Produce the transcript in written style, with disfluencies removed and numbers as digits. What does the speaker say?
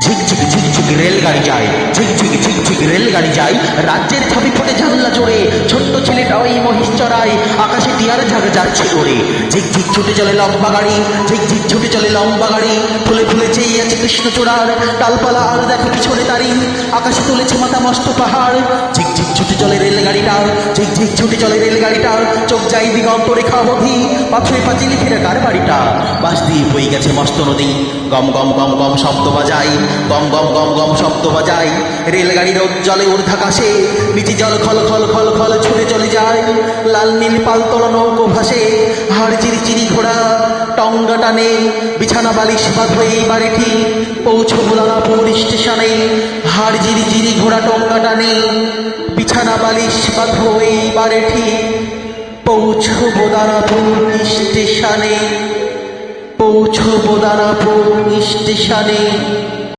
ঝিকঝিক ঝিকঝিক রেলগাড়ি যায়, ঝিকঝিক ঝিকঝিক রেলগাড়ি যায়, রাজ্যের ছবি ফোটে জানলা জোরে, ছোট্ট ছেলেটা ওই মহিষ চড়ায়, আকাশে টিয়ার ঝাঁক যাচ্ছে ওরে। ঝিকঝিক ছুটে চলে লম্বা গাড়ি, ঝিকঝিক ছুটে চলে লম্বা গাড়ি, ফুলে ফুলে চেয়ে আছে কৃষ্ণচূড়ার ডালপালা, আর দেখো পিছনে দাঁড়িয়ে আকাশে তুলেছে মাথা মস্ত পাহাড়। ঝিকঝিক ছুটে চলে রেলগাড়িটা, ঝিকঝিক ছুটে চলে রেলগাড়িটা, চোখ যাই দিগন্ত রেখা অবধি, পাথরে পাঁচিলে ফিরে কার বাড়িটা। বাস দিয়ে বয়ে গেছে মস্ত নদী, গম গম গম গম শব্দ বাজায়, গম গম গম গম শব্দ বাজায়। রেলগাড়ির জলে ঊর্ধ্বাকাশে নিচে জল খল খল খল খল ছুটে চলে যায়। লাল নীল পালতোলা নৌকো ভাসে, হাড় চিরি চিরি ঘোড়া টঙ্গা টানে, বিছানা বালিশ বাঁধো এইবারে ঠিক পৌঁছবো দানাপুর স্টেশনে। হাড় জিরি জিরি ঘোড়া টঙ্গা টানে, বিছানা বালিশ বাঁধো এইবারে ঠিক পৌঁছবো দানাপুর স্টেশনে, পৌঁছবো দানাপুর স্টেশনে।